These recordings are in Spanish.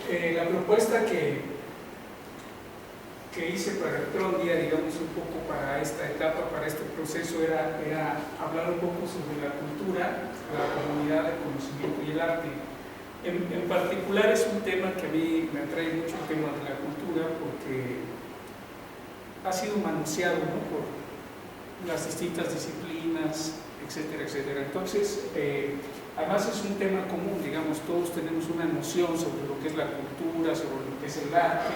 La propuesta que hice para el PRON día, digamos, un poco para esta etapa, para este proceso, era hablar un poco sobre la cultura, la comunidad, el conocimiento y el arte. En particular es un tema que a mí me atrae mucho, el tema de la cultura, porque ha sido manoseado, ¿no?, por las distintas disciplinas, etcétera, etcétera. Entonces, además es un tema común, digamos, todos tenemos una noción sobre lo que es la cultura, sobre lo que es el arte,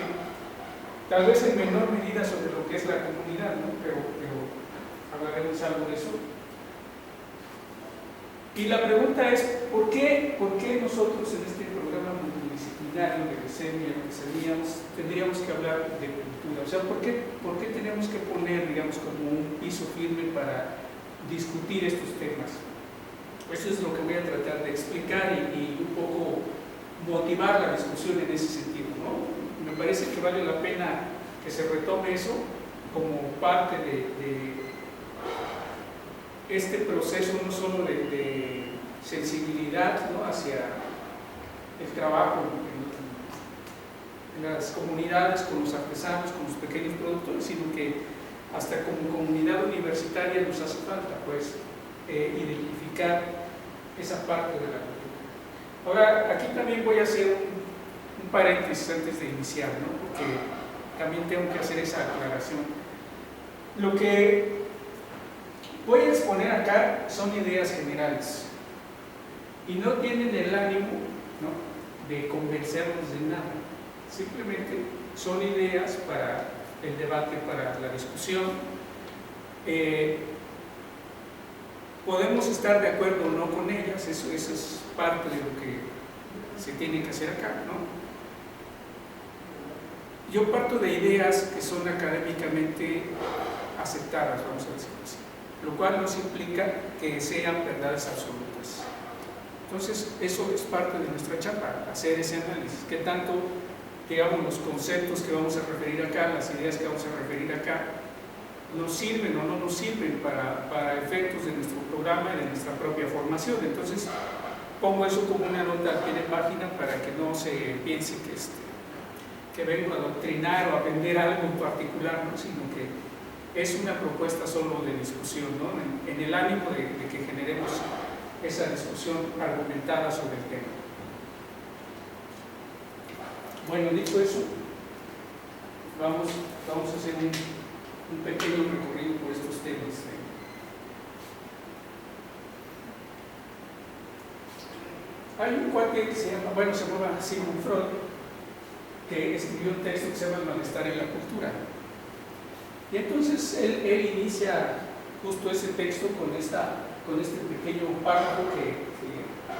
tal vez en menor medida sobre lo que es la comunidad, ¿no? Pero hablaremos algo de eso. Y la pregunta es, ¿por qué nosotros en este programa multidisciplinario de Semilla, lo que sabíamos, tendríamos que hablar de cultura? O sea, ¿por qué tenemos que poner, digamos, como un piso firme para discutir estos temas? Eso es lo que voy a tratar de explicar y un poco motivar la discusión en ese sentido, ¿no? Me parece que vale la pena que se retome eso como parte de este proceso, no solo de sensibilidad, ¿no?, hacia el trabajo en las comunidades, con los artesanos, con los pequeños productores, sino que hasta como comunidad universitaria nos hace falta, pues, identificar esa parte de la cultura. Ahora, aquí también voy a hacer un paréntesis antes de iniciar, ¿no?, porque también tengo que hacer esa aclaración. Lo que voy a exponer acá son ideas generales y no tienen el ánimo, ¿no?, de convencernos de nada, simplemente son ideas para el debate, para la discusión. Podemos estar de acuerdo o no con ellas, eso es parte de lo que se tiene que hacer acá, ¿no? Yo parto de ideas que son académicamente aceptadas, vamos a decirlo así, lo cual no implica que sean verdades absolutas. Entonces, eso es parte de nuestra chamba, hacer ese análisis, qué tanto, digamos, los conceptos que vamos a referir acá, las ideas que vamos a referir acá, nos sirven o no nos sirven para efectos de nuestro programa y de nuestra propia formación. Entonces, pongo eso como una nota al pie de página para que no se piense que vengo a adoctrinar o a vender algo en particular, ¿no?, sino que es una propuesta solo de discusión, ¿no?, en el ánimo de que generemos esa discusión argumentada sobre el tema. Bueno, dicho eso, vamos a hacer un pequeño recorrido por estos temas. Hay un cuate que se llama Sigmund Freud, que escribió un texto que se llama El malestar en la cultura. Y entonces él inicia justo ese texto con este pequeño párrafo que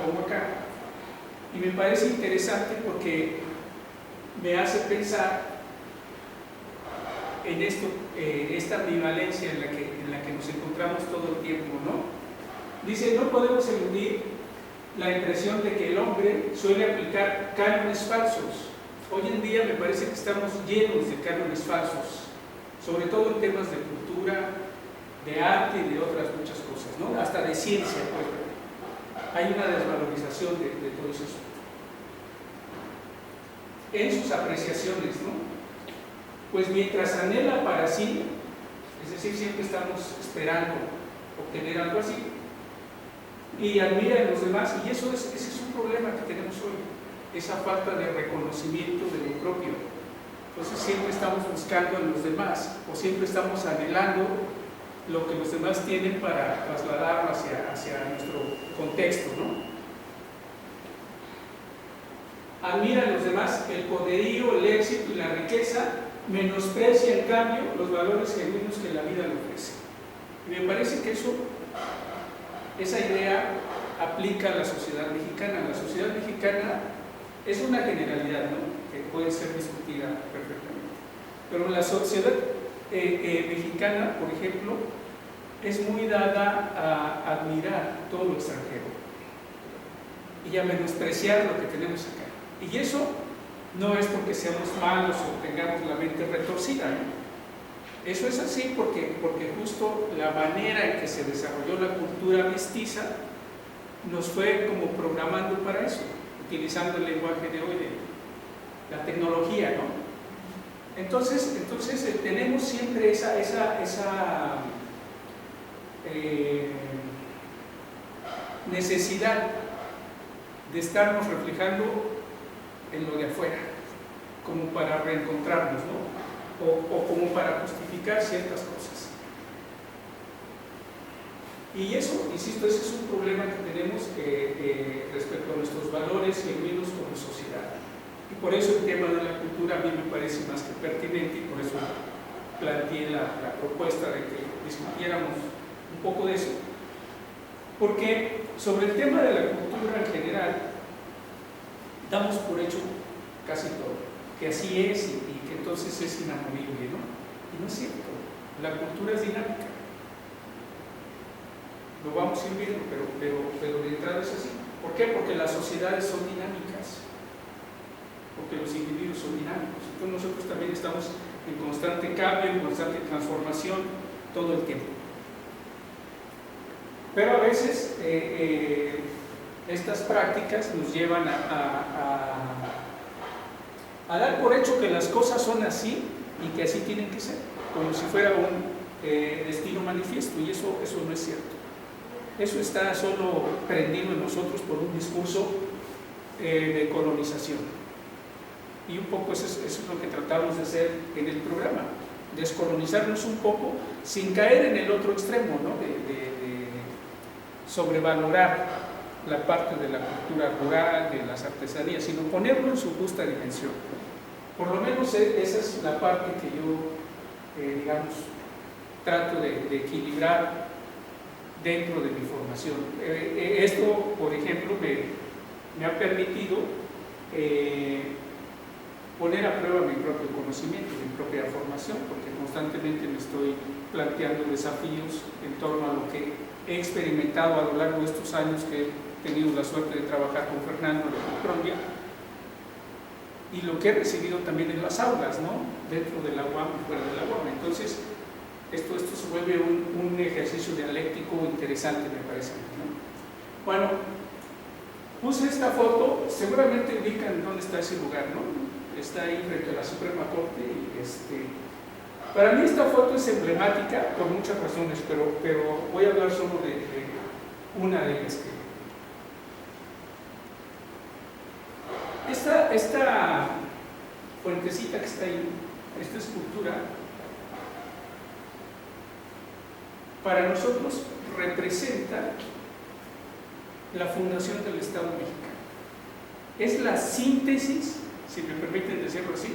pongo acá. Y me parece interesante porque me hace pensar en esta ambivalencia en la que nos encontramos todo el tiempo, ¿no? Dice, no podemos eludir la impresión de que el hombre suele aplicar cánones falsos. Hoy en día me parece que estamos llenos de cánones falsos, sobre todo en temas de cultura, de arte y de otras muchas cosas, ¿no?, hasta de ciencia, pues. Hay una desvalorización de todo eso en sus apreciaciones, ¿no? Pues mientras anhela para sí, es decir, siempre estamos esperando obtener algo así, y admira en los demás, y ese es un problema que tenemos hoy, esa falta de reconocimiento de lo propio. Entonces siempre estamos buscando en los demás, o siempre estamos anhelando lo que los demás tienen para trasladarlo hacia nuestro contexto, ¿no? Admira en los demás el poderío, el éxito y la riqueza, menosprecia en cambio los valores genuinos que la vida le ofrece. Y me parece que esa idea aplica a la sociedad mexicana. La sociedad mexicana es una generalidad, ¿no?, que puede ser discutida perfectamente. Pero la sociedad mexicana, por ejemplo, es muy dada a admirar todo lo extranjero y a menospreciar lo que tenemos acá. Y eso no es porque seamos malos o tengamos la mente retorcida, ¿no? Eso es así porque justo la manera en que se desarrolló la cultura mestiza nos fue como programando para eso, utilizando el lenguaje de hoy la tecnología, ¿no? Entonces tenemos siempre esa necesidad de estarnos reflejando en lo de afuera, como para reencontrarnos, ¿no? O como para justificar ciertas cosas. Y eso, insisto, ese es un problema que tenemos respecto a nuestros valores y unidos como sociedad. Y por eso el tema de la cultura a mí me parece más que pertinente, y por eso planteé la propuesta de que discutiéramos un poco de eso. Porque sobre el tema de la cultura en general, damos por hecho casi todo, que así es y que entonces es inamovible, ¿no? Y no es cierto, la cultura es dinámica. Lo vamos a ir viendo, pero de entrada es así. ¿Por qué? Porque las sociedades son dinámicas, porque los individuos son dinámicos. Entonces nosotros también estamos en constante cambio, en constante transformación todo el tiempo. Pero a veces estas prácticas nos llevan a dar por hecho que las cosas son así y que así tienen que ser, como si fuera un destino manifiesto, y eso no es cierto. Eso está solo prendido en nosotros por un discurso de colonización. Y un poco eso es lo que tratamos de hacer en el programa, descolonizarnos un poco sin caer en el otro extremo, ¿no? de sobrevalorar la parte de la cultura rural, de las artesanías, sino ponerlo en su justa dimensión. Por lo menos esa es la parte que yo, digamos, trato de equilibrar dentro de mi formación. Esto, por ejemplo, me ha permitido poner a prueba mi propio conocimiento, mi propia formación, porque constantemente me estoy planteando desafíos en torno a lo que he experimentado a lo largo de estos años que he tenido la suerte de trabajar con Fernando de Colombia, y lo que he recibido también en las aulas, ¿no? Dentro de la UAM y fuera de la UAM. Entonces, esto se vuelve un ejercicio dialéctico interesante, me parece, ¿no? Bueno, puse esta foto, seguramente ubican dónde está ese lugar, ¿no? Está ahí frente a la Suprema Corte y para mí esta foto es emblemática por muchas razones, pero voy a hablar solo de una de ellas. Esta fuentecita que está ahí, esta escultura, para nosotros representa la fundación del Estado mexicano. Es la síntesis, si me permiten decirlo así,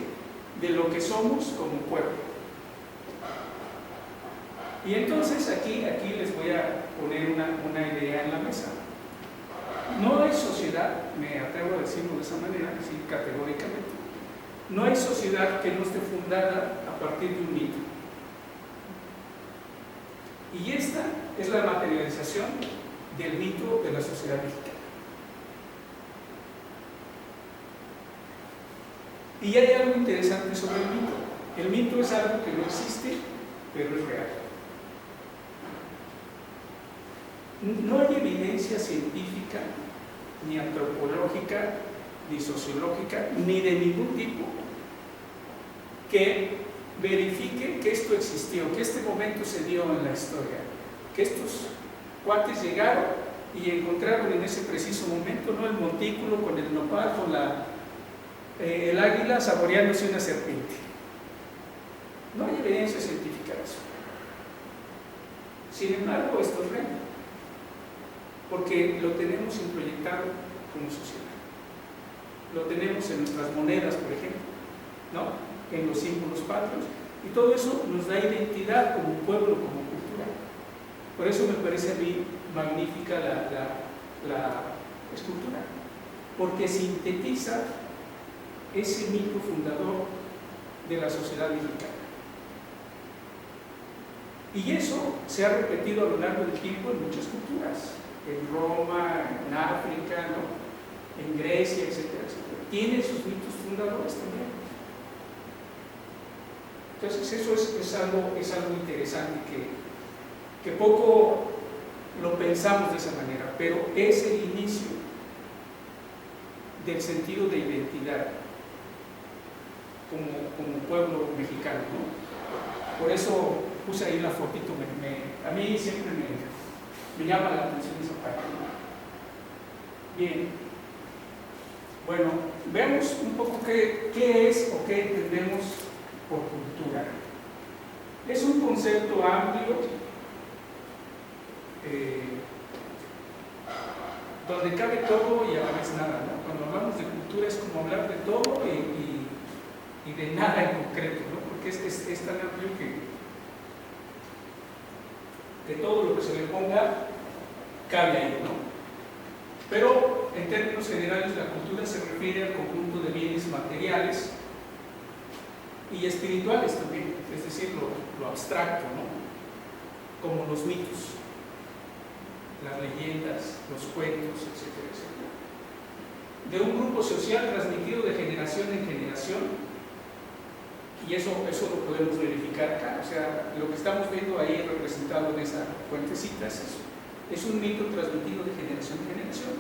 de lo que somos como pueblo. Y entonces aquí les voy a poner una idea en la mesa. No hay sociedad, me atrevo a decirlo de esa manera, así categóricamente, no hay sociedad que no esté fundada a partir de un mito. Y esta es la materialización del mito de la sociedad mexicana. Y hay algo interesante sobre el mito. El mito es algo que no existe, pero es real. No hay evidencia científica, ni antropológica, ni sociológica, ni de ningún tipo que verifique que esto existió, que este momento se dio en la historia, que estos cuates llegaron y encontraron en ese preciso momento, ¿no?, el montículo con el nopal, con el águila saboreándose una serpiente. No hay evidencia científica de eso. Sin embargo, esto es real, porque lo tenemos introyectado como sociedad. Lo tenemos en nuestras monedas, por ejemplo, ¿no?, en los símbolos patrios, y todo eso nos da identidad como pueblo, como cultura. Por eso me parece a mí magnífica la escultura, porque sintetiza ese mito fundador de la sociedad mexicana. Y eso se ha repetido a lo largo del tiempo en muchas culturas, en Roma, en África, ¿no?, en Grecia, etcétera, etcétera. Tiene sus mitos fundadores también. Entonces eso es algo interesante que poco lo pensamos de esa manera, pero es el inicio del sentido de identidad como pueblo mexicano, ¿no? Por eso puse ahí la fotito, a mí siempre me llama la atención esa parte, ¿no? Bien, bueno, veamos un poco qué es o qué entendemos por cultura. Es un concepto amplio donde cabe todo y a la vez nada, ¿no? Cuando hablamos de cultura es como hablar de todo y de nada en concreto, ¿no? Porque es tan amplio que todo lo que se le ponga cabe ahí, ¿no? Pero en términos generales la cultura se refiere al conjunto de bienes materiales y espirituales también, es decir, lo abstracto, ¿no? Como los mitos, las leyendas, los cuentos, etcétera, etcétera, de un grupo social transmitido de generación en generación. Y eso lo podemos verificar acá, o sea, lo que estamos viendo ahí representado en esa fuentecita es eso. Es un mito transmitido de generación en generación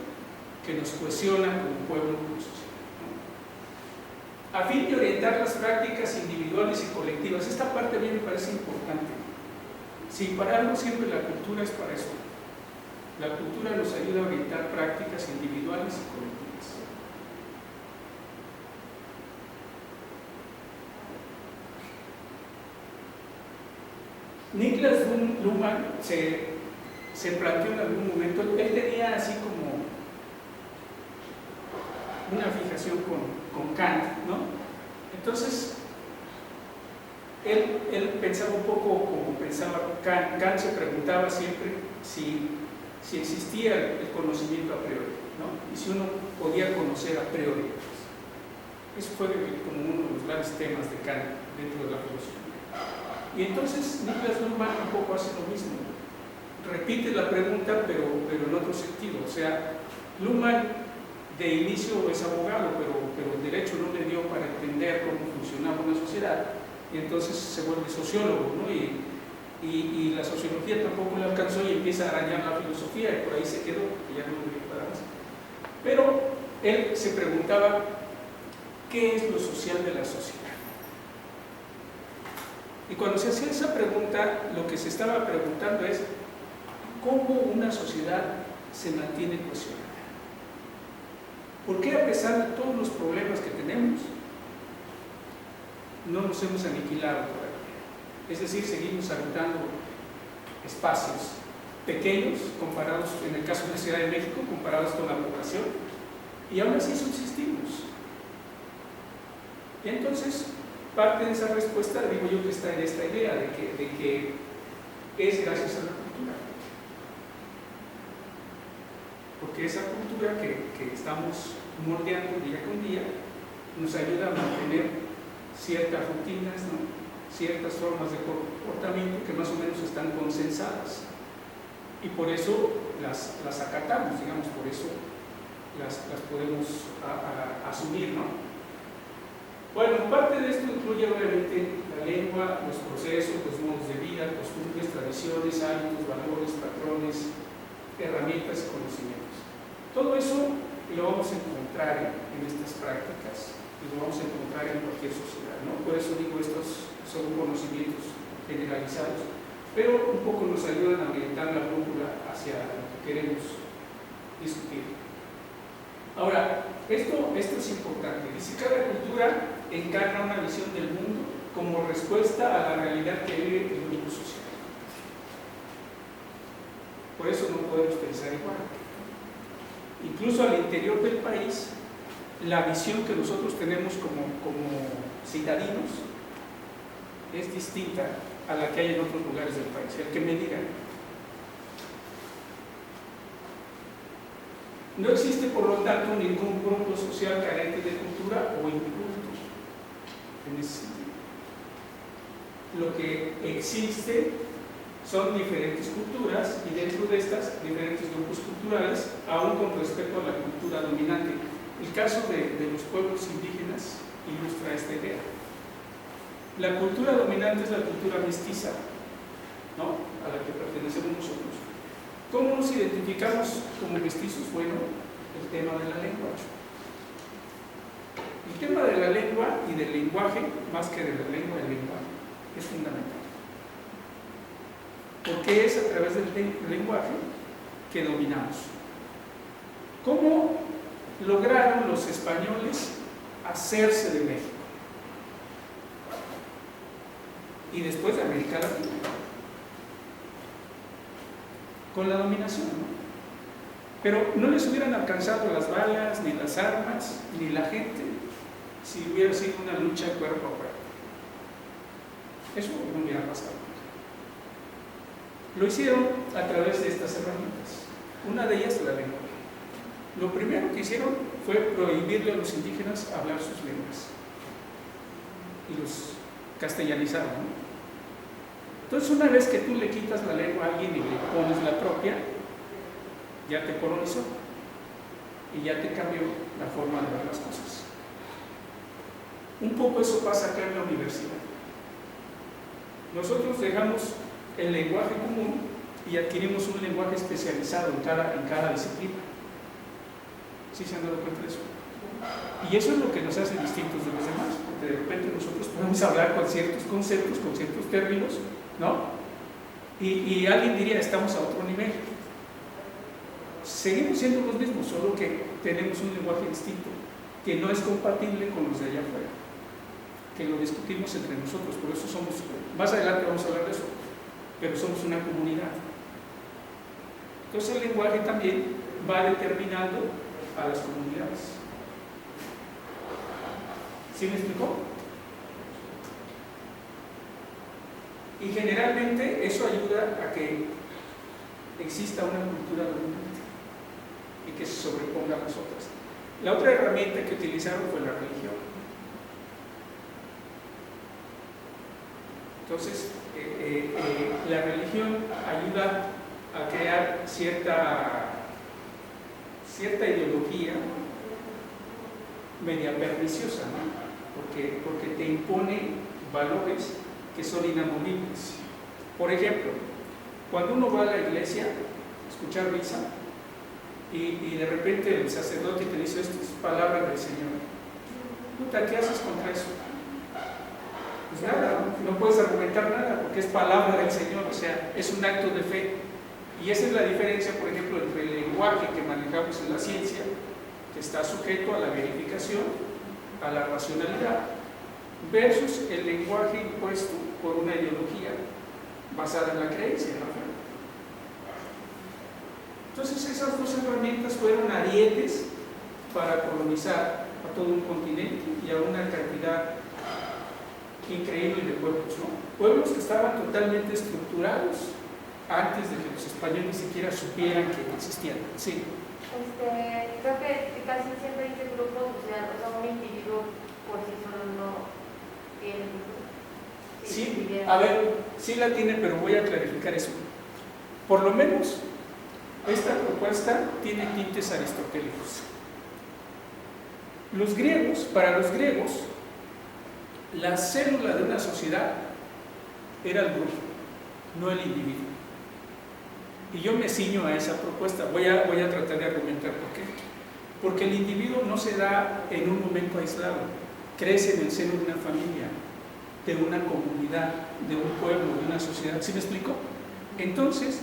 que nos cohesiona como pueblo, como sociedad, ¿no? A fin de orientar las prácticas individuales y colectivas. Esta parte a mí me parece importante. Sin pararnos siempre, la cultura es para eso. La cultura nos ayuda a orientar prácticas individuales y colectivas. Niklas Luhmann se planteó en algún momento, él tenía así como una fijación con Kant, ¿no? Entonces, él pensaba un poco como pensaba Kant. Kant se preguntaba siempre si existía el conocimiento a priori, ¿no? Y si uno podía conocer a priori. Eso fue como uno de los grandes temas de Kant dentro de la filosofía. Y entonces Niklas Luhmann un poco hace lo mismo, repite la pregunta pero en otro sentido. O sea, Luhmann de inicio es abogado, pero el derecho no le dio para entender cómo funcionaba una sociedad, y entonces se vuelve sociólogo, ¿no? Y la sociología tampoco le alcanzó y empieza a arañar la filosofía, y por ahí se quedó, porque ya no le dio para más. Pero él se preguntaba, ¿qué es lo social de la sociedad? Y cuando se hacía esa pregunta, lo que se estaba preguntando es ¿cómo una sociedad se mantiene cohesionada? ¿Por qué, a pesar de todos los problemas que tenemos, no nos hemos aniquilado todavía? Es decir, seguimos habitando espacios pequeños comparados, en el caso de la Ciudad de México, comparados con la población, y aún así subsistimos. Y entonces, parte de esa respuesta, digo yo, que está en esta idea de que es gracias a la cultura. Porque esa cultura que estamos moldeando día con día nos ayuda a mantener ciertas rutinas, ¿no? Ciertas formas de comportamiento que más o menos están consensadas. Y por eso las acatamos, digamos, por eso las podemos asumir, ¿no? Bueno, parte de esto incluye obviamente la lengua, los procesos, los modos de vida, costumbres, tradiciones, hábitos, valores, patrones, herramientas y conocimientos. Todo eso lo vamos a encontrar en estas prácticas y lo vamos a encontrar en cualquier sociedad, ¿no? Por eso digo, estos son conocimientos generalizados, pero un poco nos ayudan a orientar la brújula hacia lo que queremos discutir. Ahora, esto es importante. Dice, cada cultura encarna una visión del mundo como respuesta a la realidad que vive el grupo social. Por eso no podemos pensar igual. Incluso al interior del país, la visión que nosotros tenemos como citadinos es distinta a la que hay en otros lugares del país. El que me diga. No existe, por lo tanto, ningún grupo social carente de cultura o inculto en ese sentido. Lo que existe son diferentes culturas y dentro de estas diferentes grupos culturales, aún con respecto a la cultura dominante. El caso de los pueblos indígenas ilustra esta idea. La cultura dominante es la cultura mestiza, ¿no?, a la que pertenecemos nosotros. ¿Cómo nos identificamos como mestizos? Bueno, el tema de la lengua. El tema de la lengua y de del lenguaje más que de la lengua del lenguaje. Es fundamental. Porque es a través del lenguaje que dominamos. ¿Cómo lograron los españoles hacerse de México? Y después de América Latina. Con la dominación, ¿no? Pero no les hubieran alcanzado las balas, ni las armas, ni la gente, si hubiera sido una lucha cuerpo a cuerpo. Eso no hubiera pasado. Lo hicieron a través de estas herramientas. Una de ellas, la lengua. Lo primero que hicieron fue prohibirle a los indígenas hablar sus lenguas. Y los castellanizaron, ¿no? Entonces, una vez que tú le quitas la lengua a alguien y le pones la propia, ya te colonizó y ya te cambió la forma de ver las cosas. Un poco eso pasa acá en la universidad. Nosotros dejamos el lenguaje común y adquirimos un lenguaje especializado en cada disciplina. ¿Sí se han dado cuenta de eso? Y eso es lo que nos hace distintos de los demás, porque de repente nosotros podemos hablar con ciertos conceptos, con ciertos términos, ¿no? Y alguien diría, estamos a otro nivel. Seguimos siendo los mismos, solo que tenemos un lenguaje distinto, que no es compatible con los de allá afuera, que lo discutimos entre nosotros. Por eso somos, más adelante vamos a hablar de eso, pero somos una comunidad. Entonces el lenguaje también va determinando a las comunidades. ¿Sí me explicó? Y generalmente eso ayuda a que exista una cultura dominante y que se sobreponga a las otras. La otra herramienta que utilizaron fue la religión. Entonces, la religión ayuda a crear cierta ideología media perniciosa, ¿no? Porque te impone valores que son inamovibles. Por ejemplo, cuando uno va a la iglesia a escuchar misa y de repente el sacerdote te dice, esto es palabra del Señor, puta, ¿qué haces contra eso? Pues nada, no puedes argumentar nada porque es palabra del Señor, o sea, es un acto de fe. Y esa es la diferencia, por ejemplo, entre el lenguaje que manejamos en la ciencia, que está sujeto a la verificación, a la racionalidad, versus el lenguaje impuesto por una ideología basada en la creencia, en la fe. Entonces esas dos herramientas fueron arietes para colonizar a todo un continente y a una cantidad increíble de pueblos, ¿no? Pueblos que estaban totalmente estructurados antes de que los españoles siquiera supieran que existían. Sí. Creo que casi siempre dice grupo social, o sea, un individuo por sí solo no tiene grupo. Sí, a ver, sí la tiene, pero voy a clarificar eso. Por lo menos, esta propuesta tiene tintes aristotélicos. Los griegos, para los griegos, la célula de una sociedad era el grupo, no el individuo. Y yo me ciño a esa propuesta. Voy a tratar de argumentar por qué. Porque el individuo no se da en un momento aislado, crece en el seno de una familia, de una comunidad, de un pueblo, de una sociedad. ¿Sí me explico? Entonces,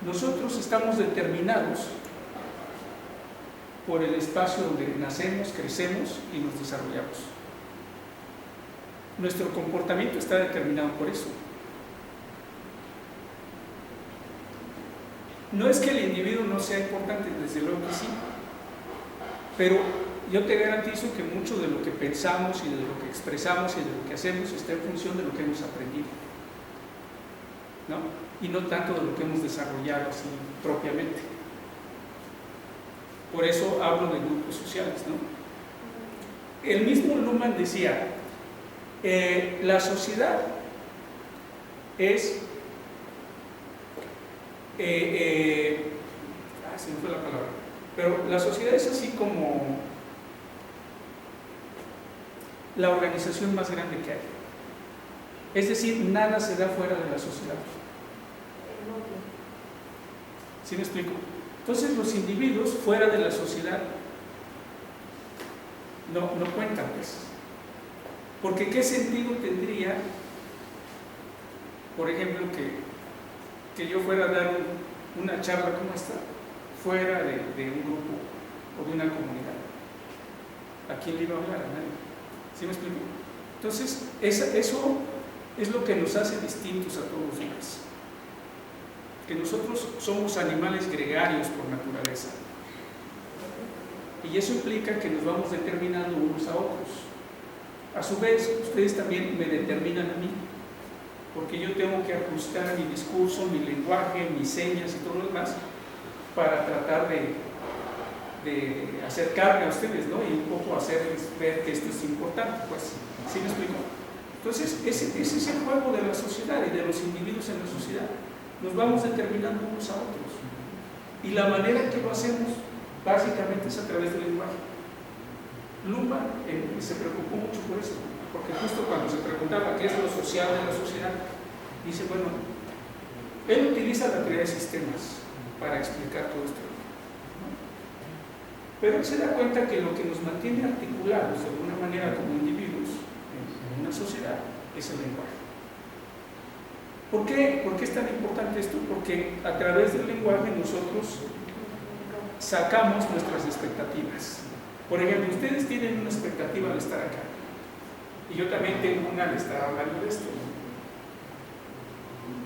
nosotros estamos determinados por el espacio donde nacemos, crecemos y nos desarrollamos. Nuestro comportamiento está determinado por eso. No es que el individuo no sea importante, desde luego que sí, pero yo te garantizo que mucho de lo que pensamos y de lo que expresamos y de lo que hacemos está en función de lo que hemos aprendido, ¿no? Y no tanto de lo que hemos desarrollado así propiamente. Por eso hablo de grupos sociales, ¿no? El mismo Luhmann decía, la sociedad es se me fue la palabra, pero la sociedad es así como la organización más grande que hay. Es decir, nada se da fuera de la sociedad. ¿Sí me explico? Entonces los individuos fuera de la sociedad no cuentan, pues. Porque ¿qué sentido tendría, por ejemplo, que yo fuera a dar una charla como esta fuera de un grupo o de una comunidad? ¿A quién le iba a hablar? A nadie. ¿Sí me explico? Entonces, eso es lo que nos hace distintos a todos los demás. Que nosotros somos animales gregarios por naturaleza. Y eso implica que nos vamos determinando unos a otros. A su vez, ustedes también me determinan a mí, porque yo tengo que ajustar mi discurso, mi lenguaje, mis señas y todo lo demás para tratar de acercarme a ustedes, ¿no? Y un poco hacerles ver que esto es importante, pues. ¿Sí me explico? Entonces, ese es el juego de la sociedad y de los individuos en la sociedad. Nos vamos determinando unos a otros. Y la manera en que lo hacemos, básicamente, es a través del lenguaje. Luhmann se preocupó mucho por eso, porque justo cuando se preguntaba qué es lo social de la sociedad, dice, bueno, él utiliza la teoría de sistemas para explicar todo esto. Pero él se da cuenta que lo que nos mantiene articulados de alguna manera como individuos en una sociedad es el lenguaje. ¿Por qué es tan importante esto? Porque a través del lenguaje nosotros sacamos nuestras expectativas. Por ejemplo, ustedes tienen una expectativa de estar acá y yo también tengo una de estar hablando de esto.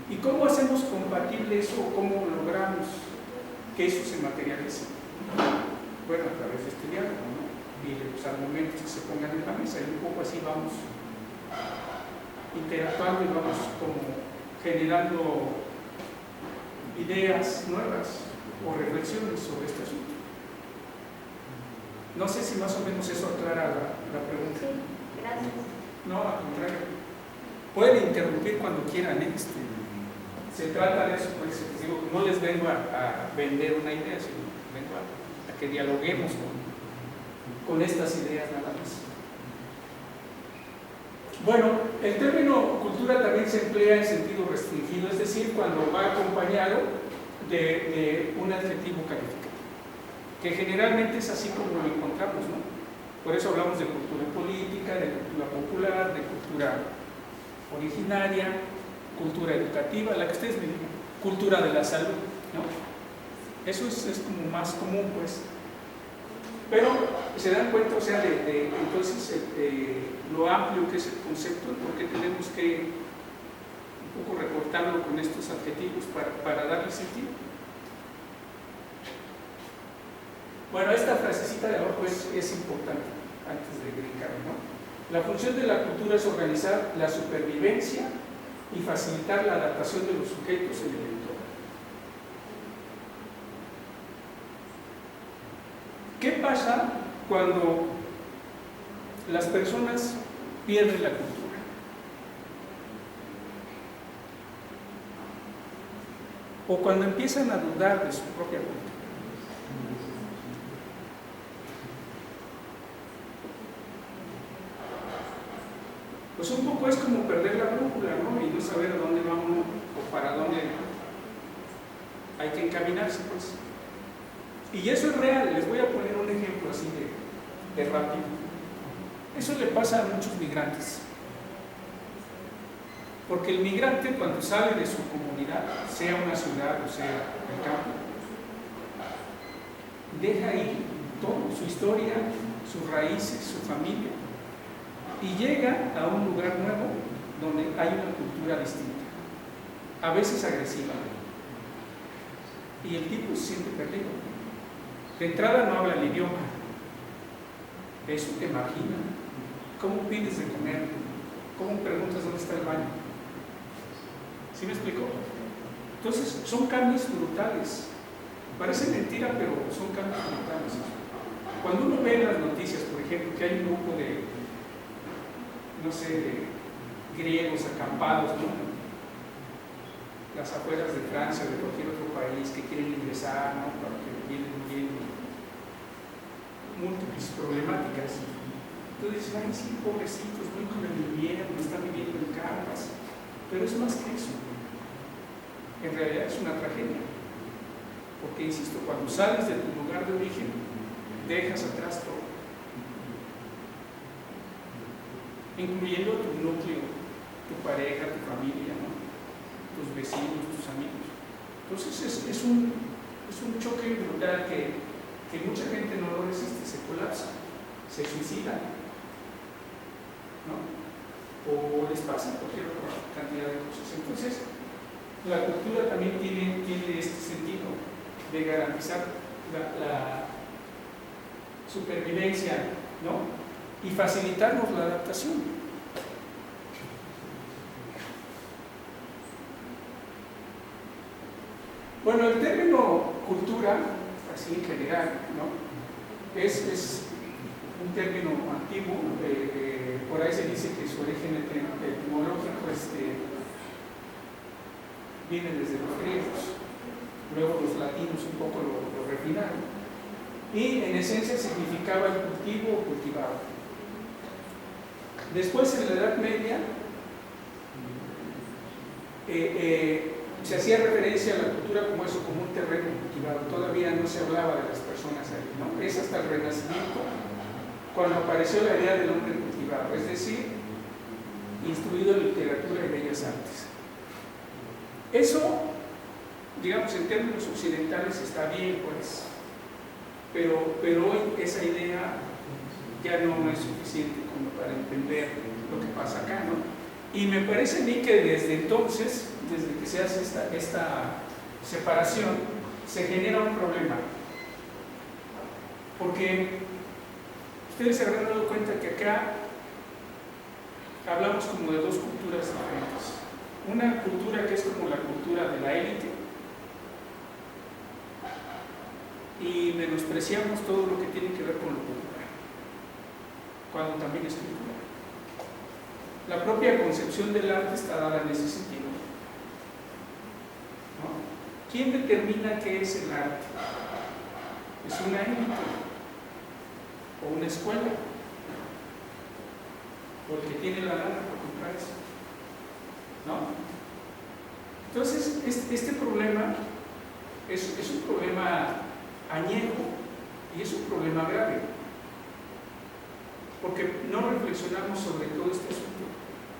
¿Y cómo hacemos compatible eso? ¿Cómo logramos que eso se materialice? Bueno, a través de este diálogo, ¿no? Y los argumentos que se pongan en la mesa, y un poco así vamos interactuando y vamos como generando ideas nuevas o reflexiones sobre este asunto. No sé si más o menos eso aclara la pregunta. Sí, gracias. No, al contrario. Pueden interrumpir cuando quieran, ¿eh? Se trata de eso, pues, digo, no les vengo a vender una idea, sino vengo a que dialoguemos con estas ideas nada más. Bueno, el término cultura también se emplea en sentido restringido, es decir, cuando va acompañado de un adjetivo calificativo, que generalmente es así como lo encontramos, ¿no? Por eso hablamos de cultura política, de cultura popular, de cultura originaria, cultura educativa, la que ustedes me digan, cultura de la salud, ¿no? Eso es como más común, pues. Pero se dan cuenta, o sea, entonces lo amplio que es el concepto, porque tenemos que un poco recortarlo con estos adjetivos para darle sentido. Bueno, esta frasecita de abajo es importante antes de brincar, ¿no? La función de la cultura es organizar la supervivencia y facilitar la adaptación de los sujetos en el entorno. ¿Qué pasa cuando las personas pierden la cultura? O cuando empiezan a dudar de su propia cultura. Pues un poco es como perder la brújula, ¿no? Y no saber a dónde va uno o para dónde hay que encaminarse, pues. Y eso es real. Les voy a poner un ejemplo así de rápido. Eso le pasa a muchos migrantes. Porque el migrante, cuando sale de su comunidad, sea una ciudad o sea el campo, deja ahí todo, su historia, sus raíces, su familia, y llega a un lugar nuevo donde hay una cultura distinta, a veces agresiva, y el tipo se siente perdido. De entrada no habla el idioma, eso te margina. ¿Cómo pides de comer? ¿Cómo preguntas dónde está el baño? ¿Sí me explico? Entonces son cambios brutales. Parece mentira, pero son cambios brutales. Cuando uno ve en las noticias, por ejemplo, que hay un grupo de, no sé, de griegos acampados, ¿no? Las afueras de Francia, de cualquier otro país, que quieren ingresar, ¿no? Para que vienen múltiples problemáticas. Entonces, ay, sí, pobrecitos, nunca me vivieron, están viviendo en carpas. Pero es más que eso. En realidad es una tragedia. Porque, insisto, cuando sales de tu lugar de origen, dejas atrás todo. incluyendo tu núcleo, tu pareja, tu familia, ¿no? Tus vecinos, tus amigos. Entonces es un choque brutal que mucha gente no lo resiste, se colapsa, se suicida, ¿no? O les pasa cualquier otra cantidad de cosas. Entonces, la cultura también tiene este sentido de garantizar la supervivencia, ¿no? Y facilitarnos la adaptación. Bueno, el término cultura, así en general, ¿no? Es un término antiguo, por ahí se dice que su origen etimológico viene desde los griegos, luego los latinos un poco lo refinaron, y en esencia significaba el cultivo o cultivado. Después, en la Edad Media, se hacía referencia a la cultura como eso, como un terreno cultivado. Todavía no se hablaba de las personas ahí, ¿no? Es hasta el Renacimiento cuando apareció la idea del hombre cultivado, es decir, instruido en literatura y bellas artes. Eso, digamos, en términos occidentales está bien, pues, pero hoy esa idea ya no es suficiente como para entender lo que pasa acá, ¿no? Y me parece a mí que desde entonces, desde que se hace esta separación, se genera un problema. Porque ustedes se habrán dado cuenta que acá hablamos como de dos culturas diferentes. Una cultura que es como la cultura de la élite, y menospreciamos todo lo que tiene que ver con lo cultural, cuando también es cultural. La propia concepción del arte está dada en ese sentido, ¿no? ¿Quién determina qué es el arte? ¿Es una élite o una escuela? Porque tiene la lana para comprar eso, ¿no? Entonces, este problema es un problema añejo y es un problema grave, porque no reflexionamos sobre todo este asunto.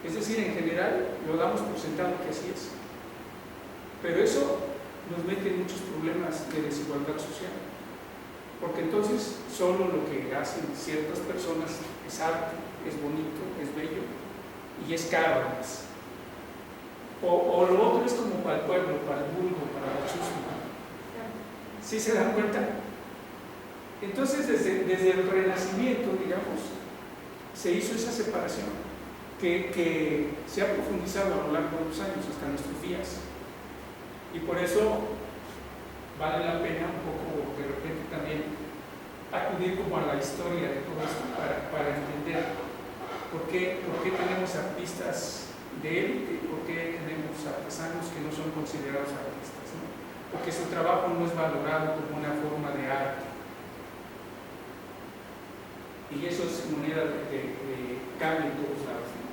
Es decir, en general lo damos por sentado que así es, pero eso nos mete en muchos problemas de desigualdad social, porque entonces solo lo que hacen ciertas personas es arte, es bonito, es bello y es caro además. O lo otro es como para el pueblo, para el vulgo, para la chusma. ¿Sí se dan cuenta? Entonces desde el Renacimiento, digamos, se hizo esa separación que se ha profundizado a lo largo de los años hasta nuestros días, y por eso vale la pena un poco de repente también acudir como a la historia de todo esto para entender por qué tenemos artistas de élite, por qué tenemos artesanos que no son considerados artistas, ¿no? Porque su trabajo no es valorado como una forma de arte, y eso es moneda de cambio en todos lados, ¿no?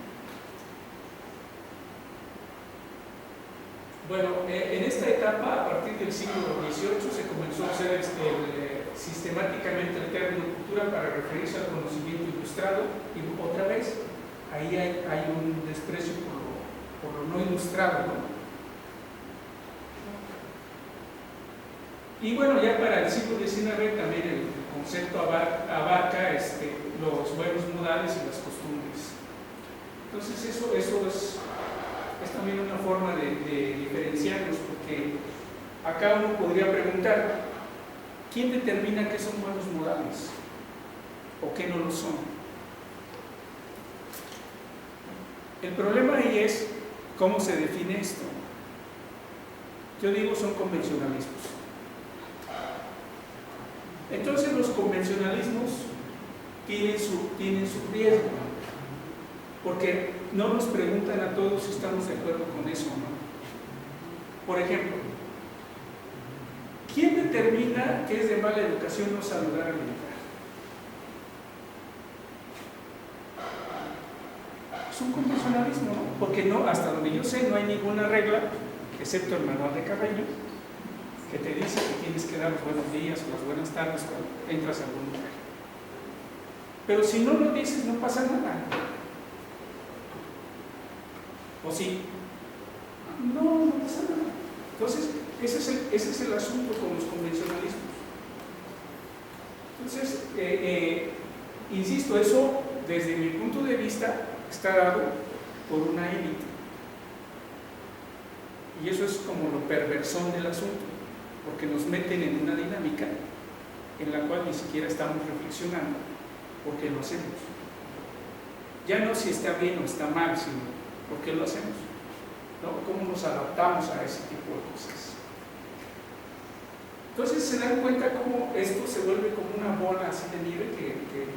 Bueno, en esta etapa, a partir del siglo XVIII, se comenzó a usar sistemáticamente el término cultura para referirse al conocimiento ilustrado, y otra vez, ahí hay un desprecio por lo no ilustrado, ¿no? Y bueno, ya para el siglo XIX también el concepto abarca los buenos modales y las costumbres. Entonces eso es también una forma de diferenciarnos, porque acá uno podría preguntar, ¿quién determina qué son buenos modales o qué no lo son? El problema ahí es cómo se define esto. Yo digo, son convencionalismos. Entonces los convencionalismos tienen su riesgo, porque no nos preguntan a todos si estamos de acuerdo con eso o no. Por ejemplo, ¿quién determina que es de mala educación no saludar al militar? Es un convencionalismo, ¿no? Porque no, hasta donde yo sé, no hay ninguna regla, excepto el manual de Carreño, que te dice que tienes que dar los buenos días o las buenas tardes cuando entras a algún lugar. Pero si no lo dices, no pasa nada. ¿O sí? No, no pasa nada. Entonces, ese es el asunto con los convencionalismos. Entonces, insisto, eso desde mi punto de vista está dado por una élite. Y eso es como lo perversón del asunto, porque nos meten en una dinámica en la cual ni siquiera estamos reflexionando por qué lo hacemos. Ya no si está bien o está mal, sino por qué lo hacemos, ¿no? Cómo nos adaptamos a ese tipo de cosas. Entonces se dan cuenta cómo esto se vuelve como una bola así de nieve que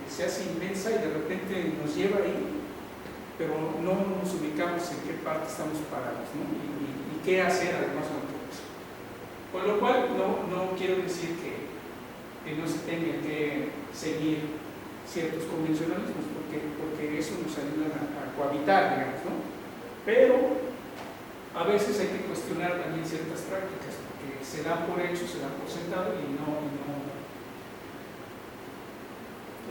se hace inmensa y de repente nos lleva ahí, pero no nos ubicamos en qué parte estamos parados, ¿no? Y qué hacer además con todo eso. Con lo cual no quiero decir que no se tengan que seguir ciertos convencionalismos, porque eso nos ayuda a cohabitar, digamos, ¿no? Pero a veces hay que cuestionar también ciertas prácticas, porque se dan por hecho, se dan por sentado y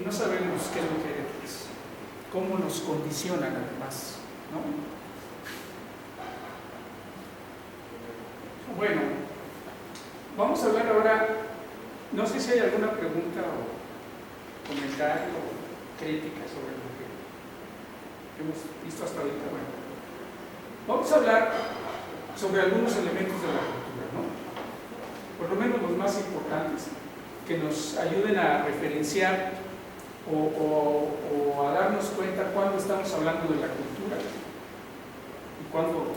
no sabemos qué es lo que hay detrás, cómo nos condicionan además, ¿no? Bueno, vamos a hablar ahora, no sé si hay alguna pregunta o comentario o crítica sobre lo que hemos visto hasta ahorita. Bueno, vamos a hablar sobre algunos elementos de la cultura, ¿no? Por lo menos los más importantes, que nos ayuden a referenciar o a darnos cuenta cuándo estamos hablando de la cultura y cuándo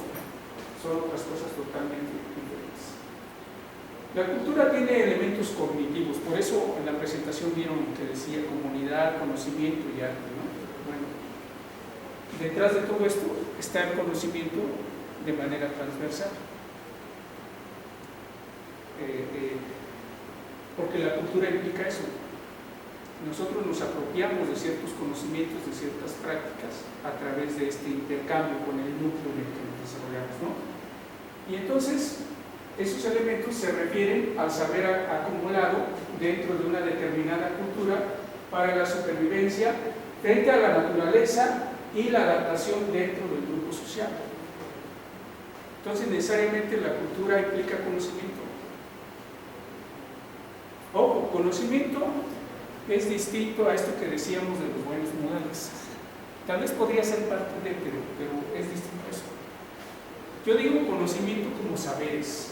son otras cosas totalmente diferentes. La cultura tiene elementos cognitivos, por eso en la presentación vieron que decía comunidad, conocimiento y arte, ¿no? Bueno, detrás de todo esto está el conocimiento de manera transversal. Porque la cultura implica eso. Nosotros nos apropiamos de ciertos conocimientos, de ciertas prácticas a través de este intercambio con el núcleo en el que nos desarrollamos, ¿no? Y entonces esos elementos se refieren al saber acumulado dentro de una determinada cultura para la supervivencia frente a la naturaleza y la adaptación dentro del grupo social. Entonces necesariamente la cultura implica conocimiento. Ojo, conocimiento es distinto a esto que decíamos de los buenos modales. Tal vez podría ser parte de, pero es distinto a eso. Yo digo conocimiento como saberes,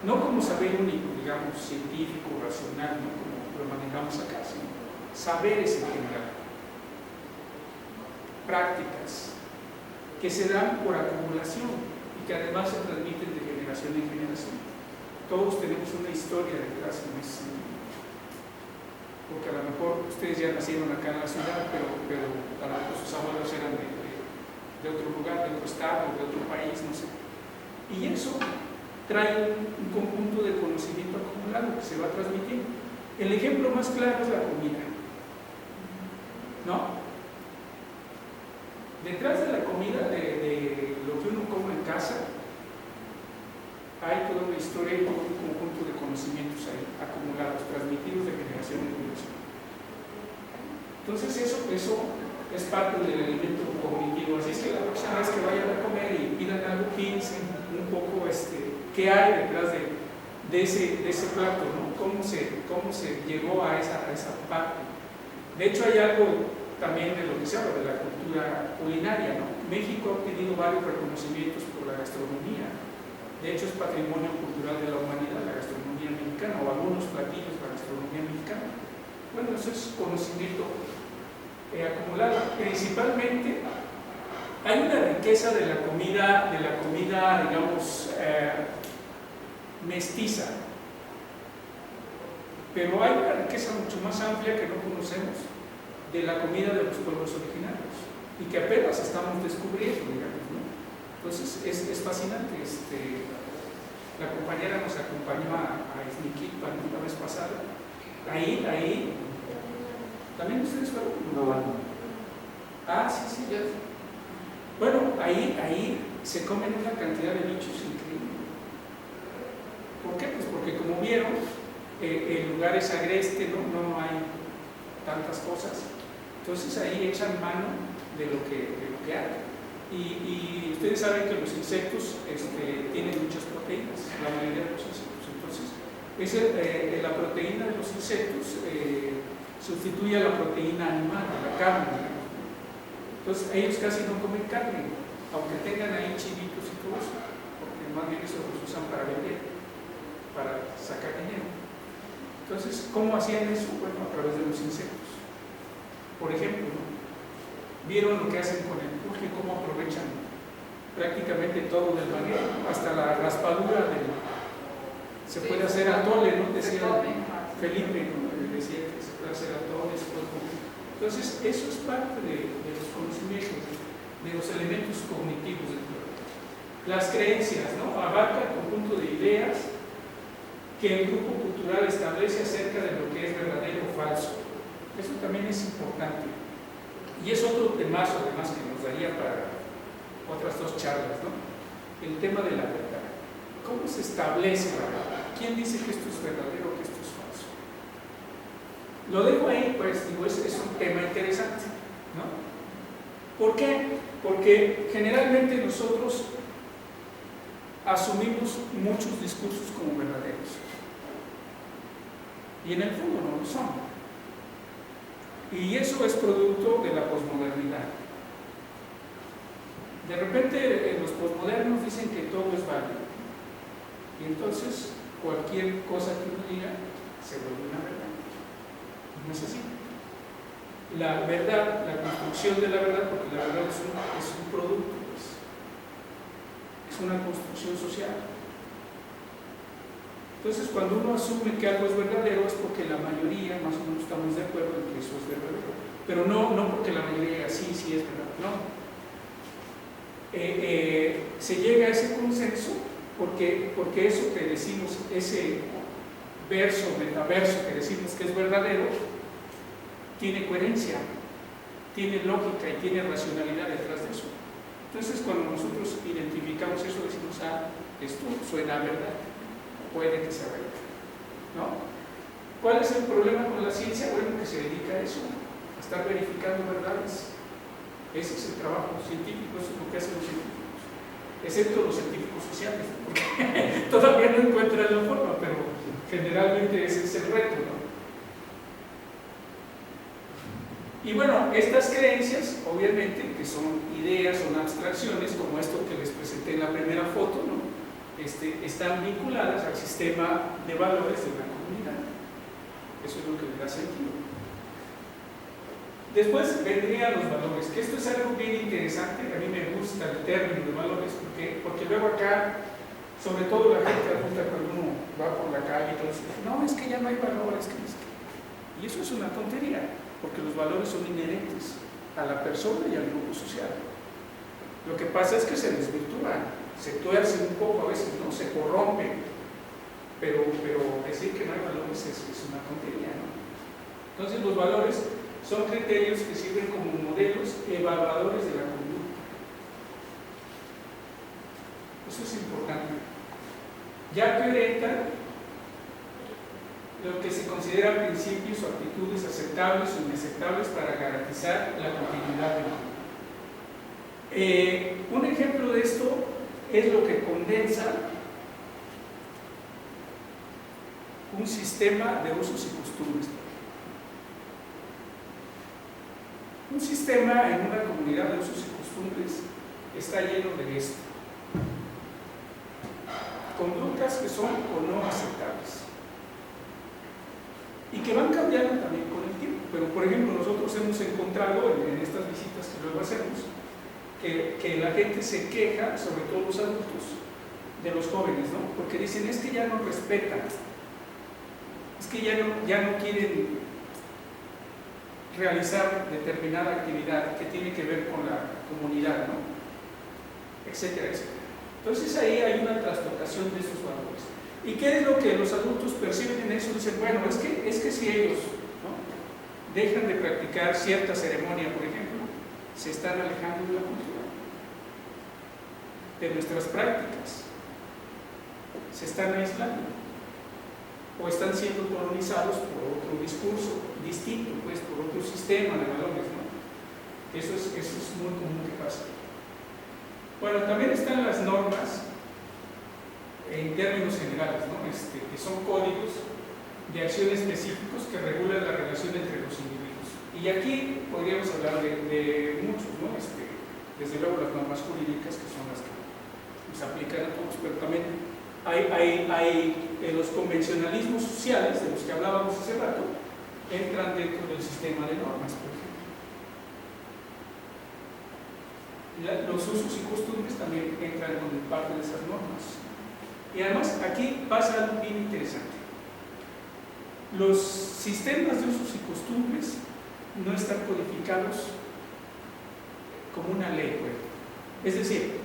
no como saber único, digamos, científico, racional, ¿no? Como lo manejamos acá, sino saberes en general, prácticas que se dan por acumulación y que además se transmiten de generación en generación. Todos tenemos una historia detrás en ese sentido. Porque a lo mejor ustedes ya nacieron acá en la ciudad, pero a lo mejor sus abuelos eran de otro lugar, de otro estado, de otro país, no sé. Y eso trae un conjunto de conocimiento acumulado que se va transmitiendo. El ejemplo más claro es la comida, ¿no? Detrás de la comida, de lo que uno come en casa, hay toda una historia y todo un conjunto de conocimientos ahí, acumulados, transmitidos de generación en generación. Entonces eso es parte del elemento cognitivo. Así es que la próxima vez que vayan a comer y pidan algo, piensen un poco qué hay detrás de ese plato, ¿no? ¿Cómo se llegó a esa parte? De hecho hay algo también de lo que se habla de la cultura culinaria, ¿no? México ha obtenido varios reconocimientos por la gastronomía. De hecho es patrimonio cultural de la humanidad, la gastronomía mexicana, o algunos platillos de la gastronomía mexicana. Bueno, eso es conocimiento acumulado. Principalmente hay una riqueza de la comida digamos, mestiza, pero hay una riqueza mucho más amplia que no conocemos de la comida de los pueblos originarios y que apenas estamos descubriendo, digamos, ¿no? Entonces es fascinante. La compañera nos acompañó a Izniquilpan la vez pasada. Ahí ¿también ustedes fueron? No. Ah, sí, ya. Bueno, ahí se comen una cantidad de bichos increíble. ¿Por qué? Pues porque como vieron, el lugar es agreste, no hay tantas cosas. Entonces ahí echan mano de lo que hay. Y ustedes saben que los insectos tienen muchas proteínas, la mayoría de los insectos. Entonces, la proteína de los insectos sustituye a la proteína animal, a la carne. Entonces, ellos casi no comen carne, aunque tengan ahí chivitos y todo eso, porque más bien eso los usan para vender, para sacar dinero. Entonces, ¿cómo hacían eso? Bueno, a través de los insectos. Por ejemplo, ¿no? Vieron lo que hacen con el pulque, cómo aprovechan prácticamente todo del maguey, hasta la raspadura se puede hacer atole, ¿no? Decía Felipe, ¿no? Decía que se puede hacer atole, se puede comer. Entonces, eso es parte de los conocimientos, de los elementos cognitivos del cuerpo. Las creencias, ¿no? Abarca el conjunto de ideas que el grupo cultural establece acerca de lo que es verdadero o falso. Eso también es importante. Y es otro temazo, además, que nos daría para otras 2 charlas, ¿no? El tema de la verdad. ¿Cómo se establece la verdad? ¿Quién dice que esto es verdadero o que esto es falso? Lo dejo ahí, pues, digo, es un tema interesante, ¿no? ¿Por qué? Porque generalmente nosotros asumimos muchos discursos como verdaderos. Y en el fondo no lo son. Y eso es producto de la posmodernidad. De repente los posmodernos dicen que todo es válido. Y entonces cualquier cosa que uno diga se vuelve una verdad. No es así. La verdad, la construcción de la verdad, porque la verdad es un producto, es una construcción social. Entonces, cuando uno asume que algo es verdadero es porque la mayoría más o menos estamos de acuerdo en que eso es verdadero, pero no porque la mayoría diga sí es verdad, no. Se llega a ese consenso porque eso que decimos, ese metaverso que decimos que es verdadero, tiene coherencia, tiene lógica y tiene racionalidad detrás de eso. Entonces, cuando nosotros identificamos eso, decimos, esto suena a verdad. Puede que sea verdad, ¿no? ¿Cuál es el problema con la ciencia? Bueno, que se dedica a eso, a estar verificando verdades. Ese es el trabajo científico, eso es lo que hacen los científicos, excepto los científicos sociales, porque todavía no encuentran la forma, pero generalmente ese es el reto, ¿no? Y bueno, estas creencias, obviamente, que son ideas, son abstracciones, como esto que les presenté en la primera foto, ¿no? Están vinculadas al sistema de valores de la comunidad. Eso es lo que le da sentido. Después vendrían los valores, que esto es algo bien interesante. A mí me gusta el término de valores porque luego acá, sobre todo la gente adulta, cuando uno va por la calle y todo eso, no, es que ya no hay valores, y eso es una tontería, porque los valores son inherentes a la persona y al grupo social. Lo que pasa es que se desvirtúan, se tuercen un poco a veces, ¿no? Se corrompen, pero decir que no hay valores es una tontería, ¿no? Entonces los valores son criterios que sirven como modelos evaluadores de la conducta. Eso es importante. Ya que orientan lo que se consideran principios o actitudes aceptables o inaceptables para garantizar la continuidad del mundo. Un ejemplo de esto es lo que condensa un sistema de usos y costumbres. Un sistema en una comunidad de usos y costumbres está lleno de esto. Conductas que son o no aceptables. Y que van cambiando también con el tiempo. Pero, por ejemplo, nosotros hemos encontrado en estas visitas que luego hacemos que la gente se queja, sobre todo los adultos, de los jóvenes, ¿no? Porque dicen, es que ya no respetan, es que ya no quieren realizar determinada actividad que tiene que ver con la comunidad, ¿no? Etcétera, etcétera. Entonces ahí hay una trastocación de esos valores. ¿Y qué es lo que los adultos perciben en eso? Dicen, bueno, es que si ellos, ¿no?, dejan de practicar cierta ceremonia, por ejemplo, se están alejando de la cultura, de nuestras prácticas, se están aislando o están siendo colonizados por otro discurso distinto, pues por otro sistema de valores, ¿no? Eso es muy común que pasa. Bueno, también están las normas en términos generales, ¿no? Que son códigos de acción específicos que regulan la relación entre los individuos. Y aquí podríamos hablar de muchos, ¿no? Desde luego las normas jurídicas, que son las que nos aplican a todos, pero también hay los convencionalismos sociales, de los que hablábamos hace rato, entran dentro del sistema de normas, por ejemplo. Los usos y costumbres también entran como parte de esas normas. Y además aquí pasa algo bien interesante. Los sistemas de usos y costumbres no están codificados como una ley, pues. Es decir,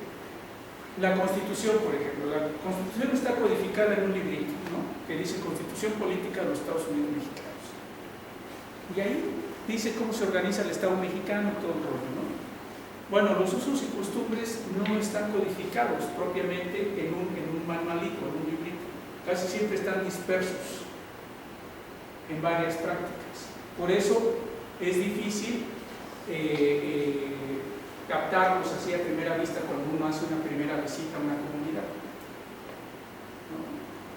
la Constitución, por ejemplo, la Constitución está codificada en un librito, ¿no? Que dice Constitución Política de los Estados Unidos Mexicanos. Y ahí dice cómo se organiza el Estado mexicano, todo el rollo, ¿no? Bueno, los usos y costumbres no están codificados propiamente en un manualito, en un librito. Casi siempre están dispersos en varias prácticas. Por eso es difícil captarlos así a primera vista cuando uno hace una primera visita a una comunidad, ¿no?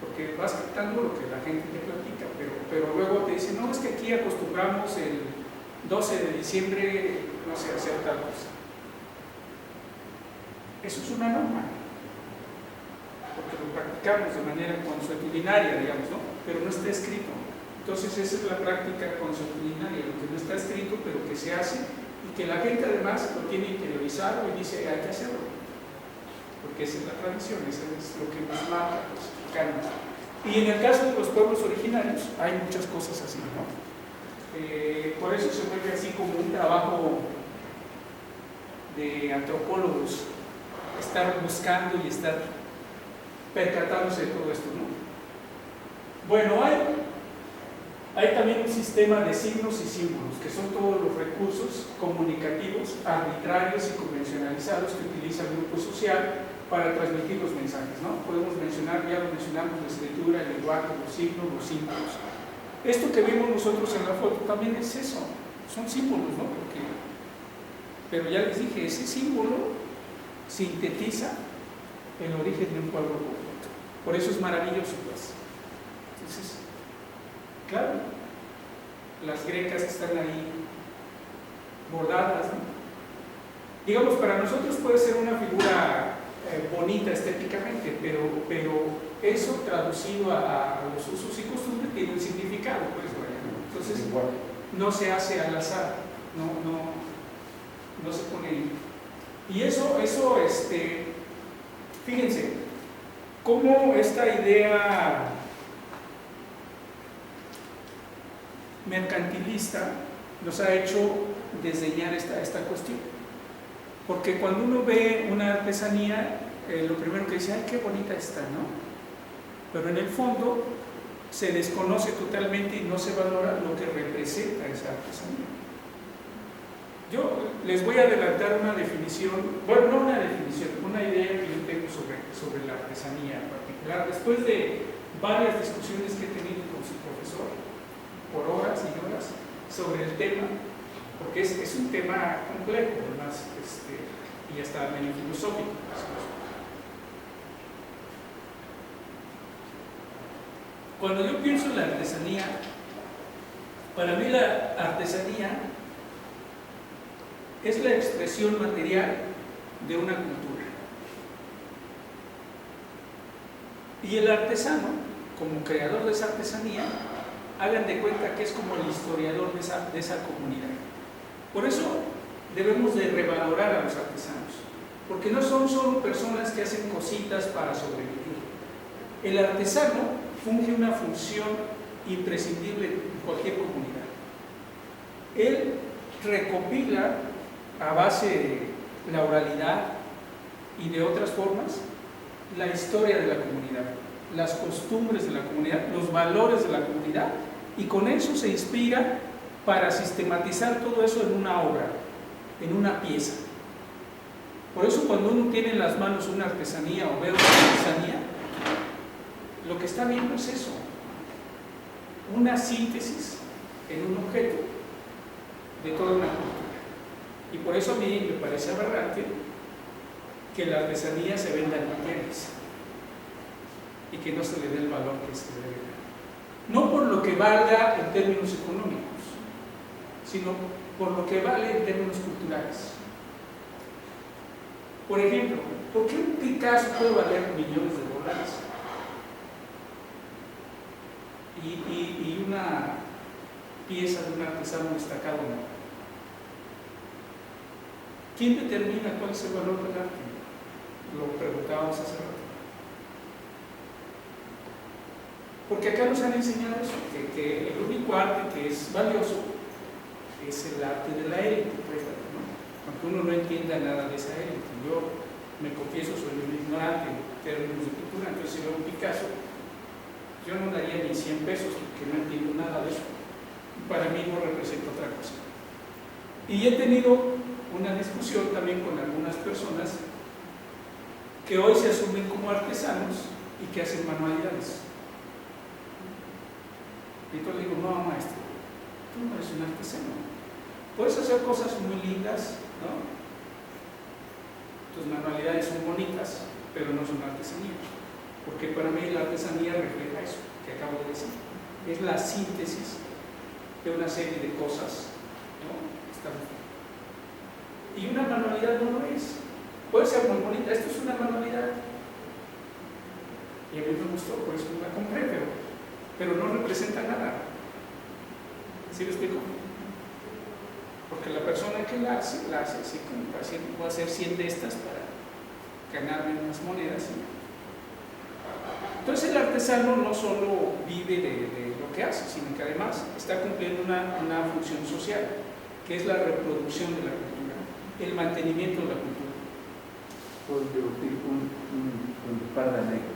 Porque vas captando lo que la gente te platica, pero luego te dicen, no, es que aquí acostumbramos el 12 de diciembre, no sé, hacer tal cosa. Eso es una norma, porque lo practicamos de manera consuetudinaria, digamos, ¿no? Pero no está escrito. Entonces esa es la práctica consuetudinaria, lo que no está escrito, pero que se hace, y que la gente además lo tiene interiorizado y dice, hay que hacerlo, porque esa es la tradición, eso es lo que nos marca los mexicanos. Y en el caso de los pueblos originarios hay muchas cosas así, ¿no? Por eso se vuelve así como un trabajo de antropólogos, estar buscando y estar percatándose de todo esto, ¿no? Bueno, hay también un sistema de signos y símbolos, que son todos los recursos comunicativos arbitrarios y convencionalizados que utiliza el grupo social para transmitir los mensajes, ¿no? Podemos mencionar, ya lo mencionamos, la escritura, el lenguaje, los signos, los símbolos. Esto que vimos nosotros en la foto también es eso, son símbolos, ¿no? Pero ya les dije, ese símbolo sintetiza el origen de un pueblo completo. Por eso es maravilloso, pues. Entonces, claro, las grecas están ahí bordadas, ¿no? Digamos, para nosotros puede ser una figura bonita estéticamente, pero eso traducido a los usos y costumbres tiene un significado, pues, ¿no? Entonces no se hace al azar, no se pone ahí. Y eso fíjense, cómo esta idea mercantilista nos ha hecho desdeñar esta cuestión. Porque cuando uno ve una artesanía, lo primero que dice, ¡ay, qué bonita está!, ¿no? Pero en el fondo se desconoce totalmente y no se valora lo que representa esa artesanía. Yo les voy a adelantar una definición, bueno, no una definición, una idea que yo tengo sobre la artesanía en particular, después de varias discusiones que he tenido con su profesor, por horas y horas, sobre el tema, porque es un tema complejo, además, y hasta medio filosófico. Cuando yo pienso en la artesanía, para mí la artesanía es la expresión material de una cultura. Y el artesano, como creador de esa artesanía, hagan de cuenta que es como el historiador de esa comunidad. Por eso debemos de revalorar a los artesanos, porque no son solo personas que hacen cositas para sobrevivir. El artesano funge una función imprescindible en cualquier comunidad. Él recopila a base de la oralidad y de otras formas la historia de la comunidad, las costumbres de la comunidad, los valores de la comunidad, y con eso se inspira para sistematizar todo eso en una obra, en una pieza. Por eso cuando uno tiene en las manos una artesanía o ve una artesanía, lo que está viendo es eso, una síntesis en un objeto de toda una cultura. Y por eso a mí me parece aberrante que la artesanía se venda en tiendas y que no se le dé el valor que se debe dar. No por lo que valga en términos económicos, sino por lo que vale en términos culturales. Por ejemplo, ¿por qué un Picasso puede valer millones de dólares? Y una pieza de un artesano destacado no. ¿Quién determina cuál es el valor del arte? Lo preguntábamos hace rato. Porque acá nos han enseñado eso, que el único arte que es valioso es el arte de la élite, ¿no? Aunque uno no entienda nada de esa élite. Yo me confieso, soy un ignorante en términos de cultura, entonces si veo un Picasso, yo no daría ni 100 pesos porque no entiendo nada de eso. Para mí no representa otra cosa. Y he tenido una discusión también con algunas personas que hoy se asumen como artesanos y que hacen manualidades. Y entonces digo, no, maestro, tú no eres un artesano. Puedes hacer cosas muy lindas, ¿no? Tus manualidades son bonitas, pero no son artesanía. Porque para mí la artesanía refleja eso que acabo de decir. Es la síntesis de una serie de cosas, ¿no? Y una manualidad no lo es. Puede ser muy bonita, esto es una manualidad. Y a mí me gustó, por eso la compré, pero no representa nada. ¿Sí lo explico? Porque la persona que la hace así como para decir, voy a hacer 100 de estas para ganarme unas monedas. Entonces el artesano no solo vive de lo que hace, sino que además está cumpliendo una función social, que es la reproducción de la cultura, el mantenimiento de la cultura. Puedo decir un par de anécdotas.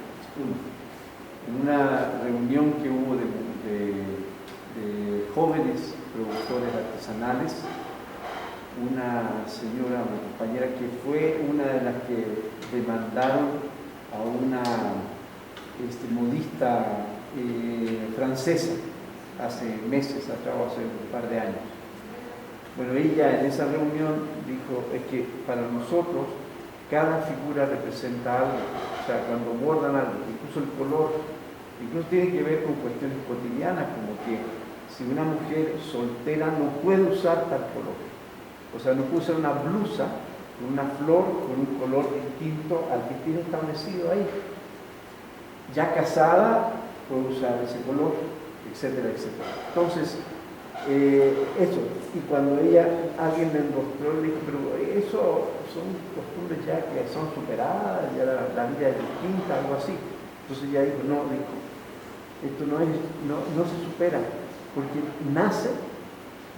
En una reunión que hubo de jóvenes productores artesanales, una señora, una compañera que fue una de las que demandaron a una modista francesa hace meses atrás, o hace un par de años. Bueno, ella en esa reunión dijo, es que para nosotros cada figura representa algo, o sea, cuando bordan algo, incluso el color, incluso tiene que ver con cuestiones cotidianas, como que si una mujer soltera no puede usar tal color, o sea, no puede usar una blusa con una flor con un color distinto al que tiene establecido ahí. Ya casada puede usar ese color, etcétera, etcétera. Entonces, eso, y cuando alguien le mostró, le dijo, pero eso son costumbres ya que son superadas, ya la vida es distinta, algo así. Entonces ella dijo, no, esto no se supera, porque nace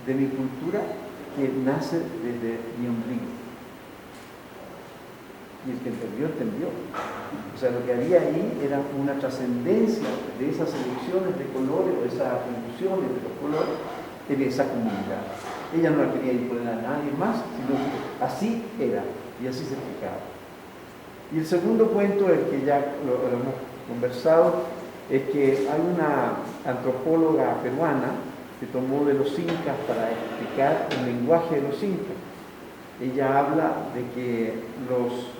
de mi cultura, que nace desde mi ombligo. Y el que entendió. O sea, lo que había ahí era una trascendencia de esas selecciones de colores, o esas funciones de los colores en esa comunidad. Ella no la quería imponer a nadie más, sino que así era, y así se explicaba. Y el segundo cuento, el que ya lo hemos conversado, es que hay una antropóloga peruana que tomó de los incas para explicar el lenguaje de los incas. Ella habla de que los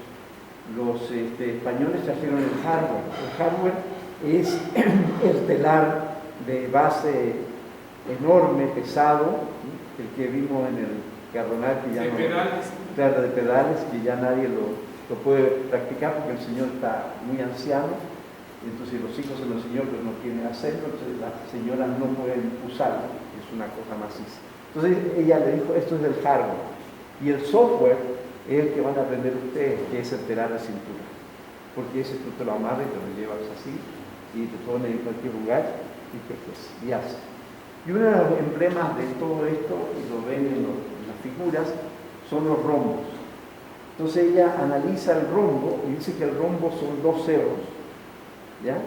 españoles trajeron el hardware. El hardware es el telar de base enorme, pesado, el que vimos en el Cardonal, que ya de pedales. Claro, de pedales, que ya nadie lo puede practicar porque el señor está muy anciano, entonces los hijos se lo enseñó, pero no quieren hacerlo, entonces las señoras no pueden usarlo, es una cosa maciza. Entonces ella le dijo, esto es del hardware, y el software es el que van a aprender ustedes, que es el telar de cintura, porque ese tú te lo amarras y te lo llevas así, y te pones en cualquier lugar, y tejes, y haces. Y uno de los emblemas de todo esto, y lo ven en las figuras, son los rombos. Entonces ella analiza el rombo y dice que el rombo son dos cerros, ¿ya?,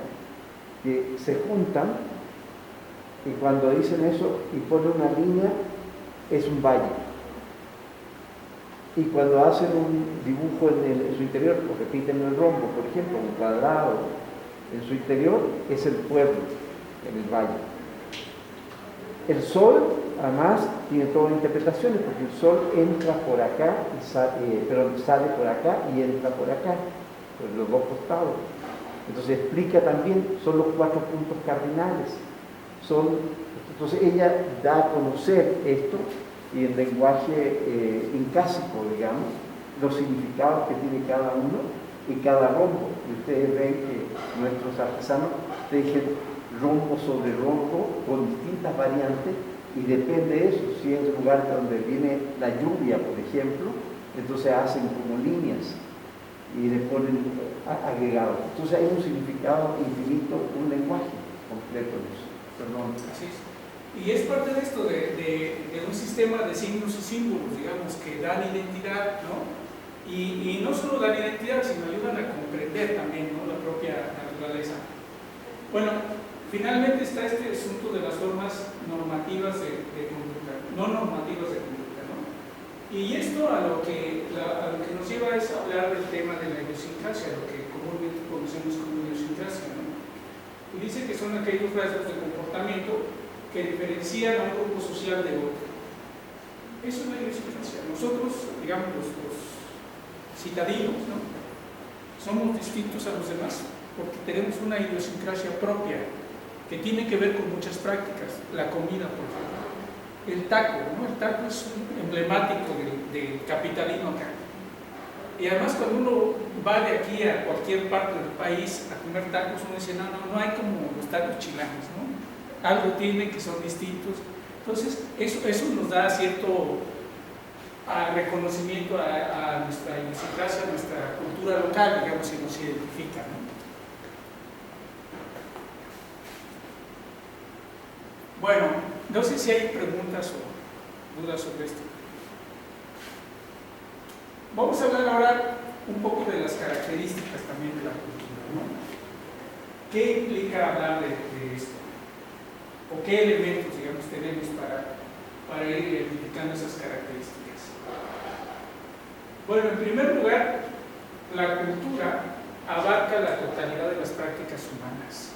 que se juntan, y cuando dicen eso y ponen una línea, es un valle. Y cuando hacen un dibujo en su interior, o repiten el rombo, por ejemplo, un cuadrado en su interior, es el pueblo, en el valle. El sol además tiene todas las interpretaciones, porque el sol entra por acá, sale por acá y entra por acá, por los dos costados. Entonces explica también, son los 4 puntos cardinales. Entonces ella da a conocer esto y el lenguaje incásico, digamos, los significados que tiene cada uno y cada rombo. Y ustedes ven que nuestros artesanos tejen rombo sobre rombo con distintas variantes, y depende de eso. Si es el lugar donde viene la lluvia, por ejemplo, entonces hacen como líneas y le ponen agregados. Entonces hay un significado infinito, un lenguaje completo de eso. Perdón. Así es. Y es parte de esto, de un sistema de signos y símbolos, digamos, que dan identidad, ¿no? Y no solo dan identidad, sino ayudan a comprender también, ¿no?, la propia naturaleza. Bueno, finalmente está este asunto de las formas normativas de conducta, no normativas de conducta, ¿no? Y esto a lo que nos lleva es a hablar del tema de la idiosincrasia, lo que comúnmente conocemos como idiosincrasia, ¿no? Y dice que son aquellos rasgos de comportamiento que diferencian a un grupo social de otro. Eso es la idiosincrasia. Nosotros, digamos, los citadinos, ¿no?, somos distintos a los demás porque tenemos una idiosincrasia propia que tiene que ver con muchas prácticas. La comida, por ejemplo. El taco, ¿no? El taco es emblemático del capitalismo acá. Y además, cuando uno va de aquí a cualquier parte del país a comer tacos, uno dice, no hay como los tacos chilangos, ¿no? Algo tienen que son distintos. Entonces, eso nos da cierto reconocimiento a nuestra idiosincrasia, a nuestra cultura local, digamos, que nos identifica, ¿no? Bueno, no sé si hay preguntas o dudas sobre esto. Vamos a hablar ahora un poco de las características también de la cultura, ¿no? ¿Qué implica hablar de esto? ¿O qué elementos, digamos, tenemos para ir identificando esas características? Bueno, en primer lugar, la cultura abarca la totalidad de las prácticas humanas,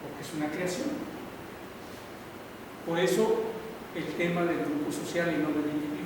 porque es una creación. Por eso el tema del grupo social y no del individuo.